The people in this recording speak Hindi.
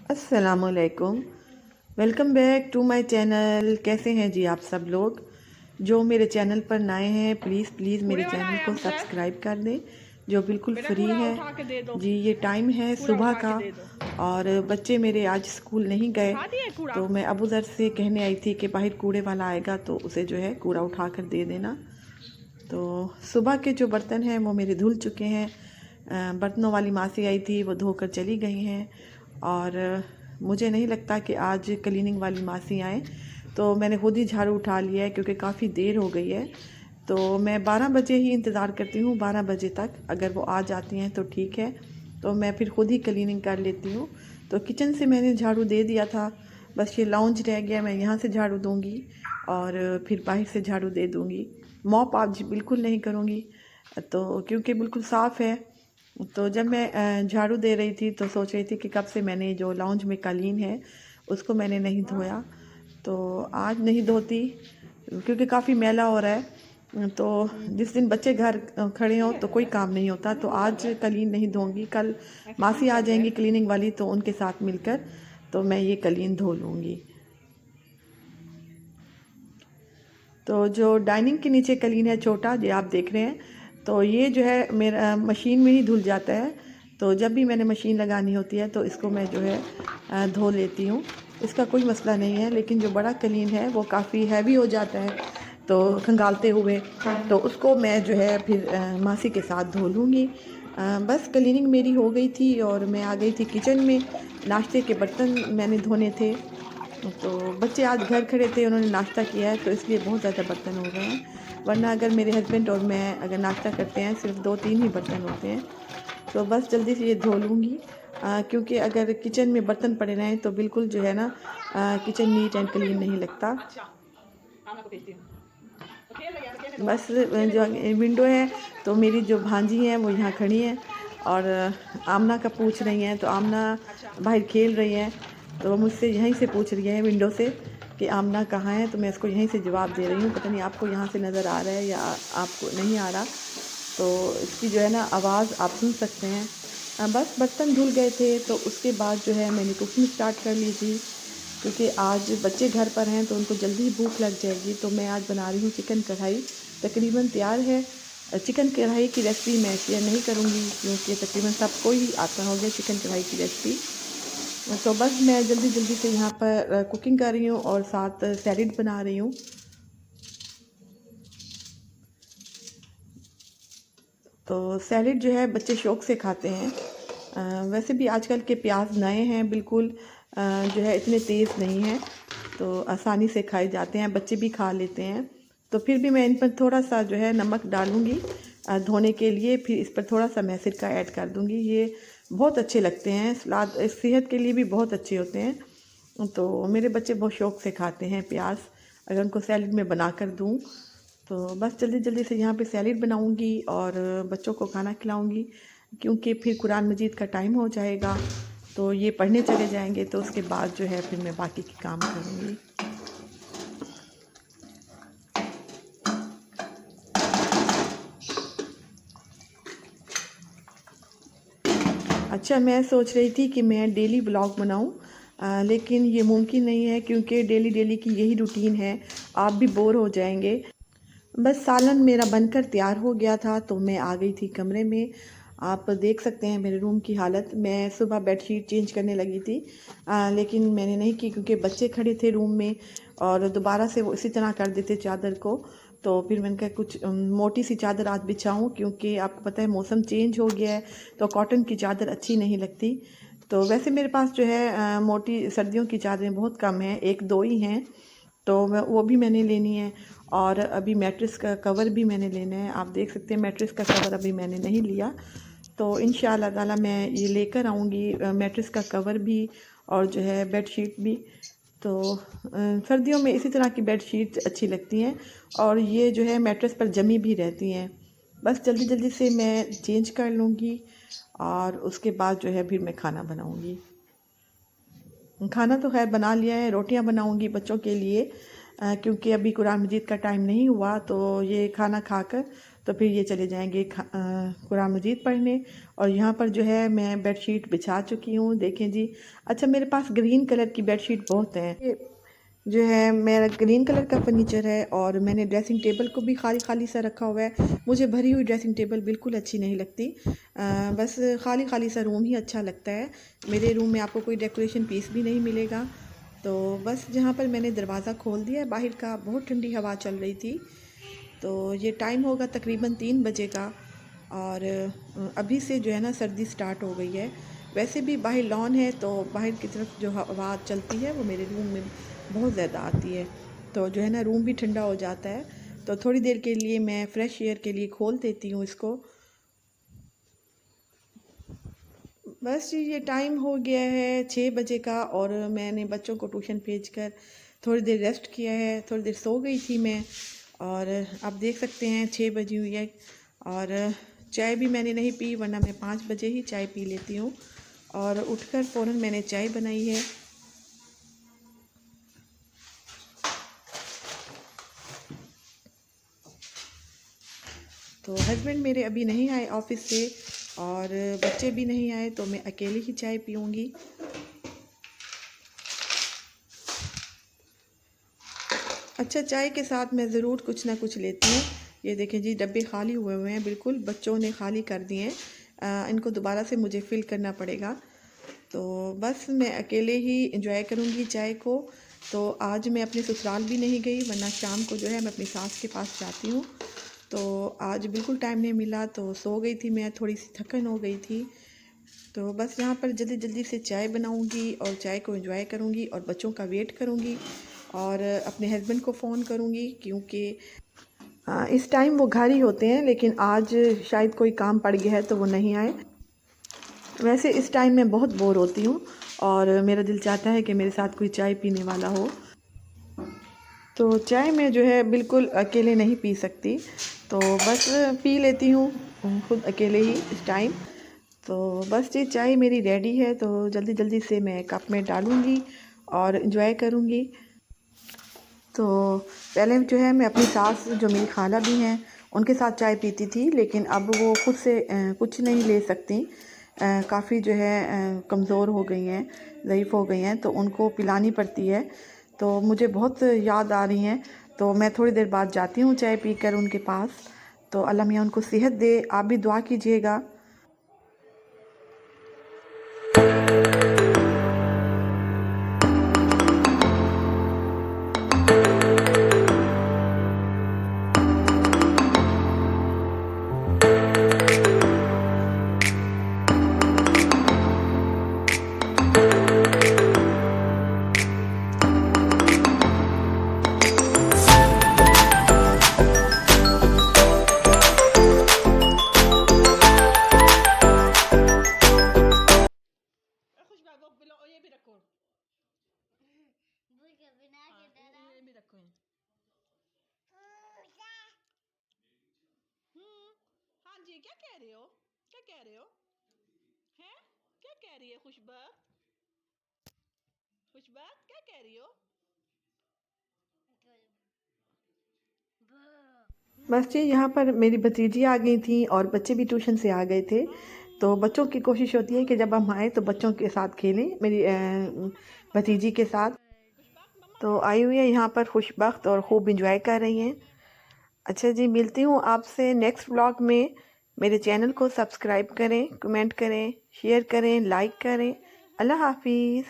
अस्सलामुअलैकुम। Welcome back to my channel. कैसे हैं जी आप सब लोग? जो मेरे चैनल पर नए हैं प्लीज़ मेरे कूड़े वाला चैनल आया को हमसे। सब्सक्राइब कर दें, जो बिल्कुल बेटा फ्री कूड़ा है उठा के दे दो। जी। ये टाइम है कूड़ा सुबह उठा के का दे दो। और बच्चे मेरे आज स्कूल नहीं गए, उठा दिए कूड़ा। तो मैं अबू ज़र से कहने आई थी कि बाहर कूड़े वाला आएगा तो उसे जो है कूड़ा उठा कर दे देना। तो सुबह के जो बर्तन हैं वो मेरे धुल चुके हैं। बर्तनों वाली मासी आई थी, वो धोकर चली गई हैं और मुझे नहीं लगता कि आज क्लीनिंग वाली मासी आए, तो मैंने खुद ही झाड़ू उठा लिया है क्योंकि काफ़ी देर हो गई है। तो मैं 12 बजे ही इंतज़ार करती हूँ, 12 बजे तक अगर वो आ जाती हैं तो ठीक है, तो मैं फिर खुद ही क्लीनिंग कर लेती हूँ। तो किचन से मैंने झाड़ू दे दिया था, बस ये लाउंज रह गया, मैं यहाँ से झाड़ू दूँगी और फिर बाहर से झाड़ू दे दूँगी। मॉप आज बिल्कुल नहीं करूँगी तो क्योंकि बिल्कुल साफ़ है। तो जब मैं झाड़ू दे रही थी तो सोच रही थी कि कब से मैंने जो लाउंज में कालीन है उसको मैंने नहीं धोया, तो आज नहीं धोती क्योंकि काफ़ी मैला हो रहा है। तो जिस दिन बच्चे घर खड़े हों तो कोई काम नहीं होता, तो आज कालीन नहीं धोऊंगी। कल मासी आ जाएंगी क्लीनिंग वाली तो उनके साथ मिलकर तो मैं ये कालीन धो लूँगी। तो जो डाइनिंग के नीचे कलीन है छोटा जो आप देख रहे हैं, तो ये जो है मेरा मशीन में ही धुल जाता है। तो जब भी मैंने मशीन लगानी होती है तो इसको मैं जो है धो लेती हूँ, इसका कोई मसला नहीं है। लेकिन जो बड़ा कलीन है वो काफ़ी हैवी हो जाता है तो खंगालते हुए, तो उसको मैं जो है फिर मासी के साथ धो लूँगी। बस क्लीनिंग मेरी हो गई थी और मैं आ गई थी किचन में। नाश्ते के बर्तन मैंने धोने थे, तो बच्चे आज घर खड़े थे, उन्होंने नाश्ता किया है तो इसलिए बहुत ज़्यादा बर्तन हो गए हैं। वरना अगर मेरे हस्बैंड और मैं अगर नाश्ता करते हैं सिर्फ 2-3 ही बर्तन होते हैं। तो बस जल्दी से ये धो लूँगी क्योंकि अगर किचन में बर्तन पड़े रहें तो बिल्कुल जो है ना किचन नीट एंड क्लीन नहीं लगता। बस जो विंडो है तो मेरी जो भांजी हैं वो यहाँ खड़ी हैं और आमना का पूछ रही हैं, तो आमना बाहर खेल रही हैं, तो वो मुझसे यहीं से पूछ रही हैं विंडो से कि आमना कहाँ है, तो मैं इसको यहीं से जवाब दे रही हूँ। पता नहीं आपको यहाँ से नज़र आ रहा है या आपको नहीं आ रहा, तो इसकी जो है ना आवाज़ आप सुन सकते हैं। बस बर्तन धुल गए थे तो उसके बाद जो है मैंने कुकिंग स्टार्ट कर ली थी क्योंकि आज बच्चे घर पर हैं तो उनको जल्दी ही भूख लग जाएगी। तो मैं आज बना रही हूँ चिकन कढ़ाई, तकरीबन तैयार है। चिकन कढ़ाई की रेसिपी मैं शेयर नहीं करूँगी क्योंकि तकरीबन सबको ही आता होगा चिकन कढ़ाई की रेसिपी। तो बस मैं जल्दी जल्दी से यहाँ पर कुकिंग कर रही हूँ और साथ सैलेड बना रही हूँ। तो सैलेड जो है बच्चे शौक़ से खाते हैं। वैसे भी आजकल के प्याज नए हैं बिल्कुल, जो है इतने तेज़ नहीं हैं, तो आसानी से खाए जाते हैं, बच्चे भी खा लेते हैं। तो फिर भी मैं इन पर थोड़ा सा जो है नमक डालूँगी धोने के लिए, फिर इस पर थोड़ा सा मैं सिरका ऐड कर दूँगी। ये बहुत अच्छे लगते हैं, सलाद सेहत के लिए भी बहुत अच्छे होते हैं। तो मेरे बच्चे बहुत शौक़ से खाते हैं प्याज, अगर उनको सैलेड में बना कर दूँ। तो बस जल्दी जल्दी से यहाँ पे सैलेड बनाऊँगी और बच्चों को खाना खिलाऊँगी क्योंकि फिर कुरान मजीद का टाइम हो जाएगा, तो ये पढ़ने चले जाएंगे, तो उसके बाद जो है फिर मैं बाकी के काम करूँगी। अच्छा, मैं सोच रही थी कि मैं डेली व्लॉग बनाऊँ, लेकिन ये मुमकिन नहीं है क्योंकि डेली डेली की यही रूटीन है, आप भी बोर हो जाएंगे। बस सालन मेरा बनकर तैयार हो गया था तो मैं आ गई थी कमरे में। आप देख सकते हैं मेरे रूम की हालत। मैं सुबह बेडशीट चेंज करने लगी थी, लेकिन मैंने नहीं की क्योंकि बच्चे खड़े थे रूम में और दोबारा से वो इसी तरह कर देते चादर को। तो फिर मैंने कहा कुछ मोटी सी चादर आज बिछाऊं क्योंकि आपको पता है मौसम चेंज हो गया है तो कॉटन की चादर अच्छी नहीं लगती। तो वैसे मेरे पास जो है मोटी सर्दियों की चादरें बहुत कम हैं, 1-2 ही हैं, तो वो भी मैंने लेनी है। और अभी मैट्रेस का कवर भी मैंने लेना है। आप देख सकते हैं मैट्रेस का कवर अभी मैंने नहीं लिया, तो इंशाअल्लाह ताला मैं ये लेकर आऊँगी मैट्रेस का कवर भी और जो है बेडशीट भी। तो सर्दियों में इसी तरह की बेडशीट अच्छी लगती हैं और ये जो है मैट्रेस पर जमी भी रहती हैं। बस जल्दी जल्दी से मैं चेंज कर लूँगी और उसके बाद जो है फिर मैं खाना बनाऊँगी। खाना तो खैर बना लिया है, रोटियां बनाऊंगी बच्चों के लिए क्योंकि अभी कुरान मजीद का टाइम नहीं हुआ, तो ये खाना खाकर तो फिर ये चले जाएंगे कुरान मजीद पढ़ने। और यहाँ पर जो है मैं बेडशीट बिछा चुकी हूँ, देखें जी। अच्छा, मेरे पास ग्रीन कलर की बेडशीट बहुत हैं। ये जो है मेरा ग्रीन कलर का फर्नीचर है और मैंने ड्रेसिंग टेबल को भी खाली खाली सा रखा हुआ है। मुझे भरी हुई ड्रेसिंग टेबल बिल्कुल अच्छी नहीं लगती। बस खाली खाली सा रूम ही अच्छा लगता है। मेरे रूम में आपको कोई डेकोरेशन पीस भी नहीं मिलेगा। तो बस जहाँ पर मैंने दरवाज़ा खोल दिया, बाहर का बहुत ठंडी हवा चल रही थी। तो ये टाइम होगा तकरीबन 3 बजे का और अभी से जो है ना सर्दी स्टार्ट हो गई है। वैसे भी बाहर लॉन है तो बाहर की तरफ जो हवा चलती है वो मेरे रूम में बहुत ज़्यादा आती है, तो जो है ना रूम भी ठंडा हो जाता है। तो थोड़ी देर के लिए मैं फ्रेश एयर के लिए खोल देती हूँ इसको। बस जी, ये टाइम हो गया है 6 बजे का और मैंने बच्चों को ट्यूशन भेजकर थोड़ी देर रेस्ट किया है। थोड़ी देर सो गई थी मैं और आप देख सकते हैं 6 बजी हुई है और चाय भी मैंने नहीं पी, वरना मैं 5 बजे ही चाय पी लेती हूँ। और उठकर फ़ौरन मैंने चाय बनाई है। तो हस्बैंड मेरे अभी नहीं आए ऑफ़िस से और बच्चे भी नहीं आए, तो मैं अकेले ही चाय पीऊँगी। अच्छा, चाय के साथ मैं ज़रूर कुछ ना कुछ लेती हूँ। ये देखें जी, डब्बे खाली हुए हुए हैं, बिल्कुल बच्चों ने खाली कर दिए हैं। इनको दोबारा से मुझे फ़िल करना पड़ेगा। तो बस मैं अकेले ही इंजॉय करूँगी चाय को। तो आज मैं अपने ससुराल भी नहीं गई, वरना शाम को जो है मैं अपनी सास के पास जाती हूँ। तो आज बिल्कुल टाइम नहीं मिला, तो सो गई थी मैं, थोड़ी सी थकन हो गई थी। तो बस यहाँ पर जल्दी जल्दी से चाय बनाऊँगी और चाय को एंजॉय करूँगी और बच्चों का वेट करूँगी और अपने हस्बैंड को फ़ोन करूँगी, क्योंकि इस टाइम वो घर ही होते हैं, लेकिन आज शायद कोई काम पड़ गया है तो वो नहीं आए। वैसे इस टाइम मैं बहुत बोर होती हूँ और मेरा दिल चाहता है कि मेरे साथ कोई चाय पीने वाला हो। तो चाय मैं जो है बिल्कुल अकेले नहीं पी सकती, तो बस पी लेती हूँ खुद अकेले ही इस टाइम। तो बस जी, चाय मेरी रेडी है, तो जल्दी जल्दी से मैं कप में डालूँगी और इन्जॉय करूँगी। तो पहले जो है मैं अपनी सास, जो मेरी खाला भी हैं, उनके साथ चाय पीती थी, लेकिन अब वो खुद से कुछ नहीं ले सकती। काफ़ी जो है कमज़ोर हो गई हैं, ज़ईफ़ हो गई हैं, तो उनको पिलानी पड़ती है। तो मुझे बहुत याद आ रही हैं, तो मैं थोड़ी देर बाद जाती हूँ चाय पीकर उनके पास। तो अल्लाह मियाँ उनको सेहत दे, आप भी दुआ कीजिएगा। ये भी रखो, ये भी रखो। हाँ जी, क्या कह रहे हो? क्या कह रहे हो? हैं? क्या कह रही है खुशबक? खुशबक क्या कह रही हो? बस जी, यहाँ पर मेरी भतीजी आ गई थी और बच्चे भी ट्यूशन से आ गए थे। तो बच्चों की कोशिश होती है कि जब हम आए तो बच्चों के साथ खेलें, मेरी भतीजी के साथ। तो आई हुई है यहाँ पर खुशबख्त और खूब इंजॉय कर रही हैं। अच्छा जी, मिलती हूँ आपसे नेक्स्ट व्लॉग में। मेरे चैनल को सब्सक्राइब करें, कमेंट करें, शेयर करें, लाइक करें। अल्लाह हाफिज़।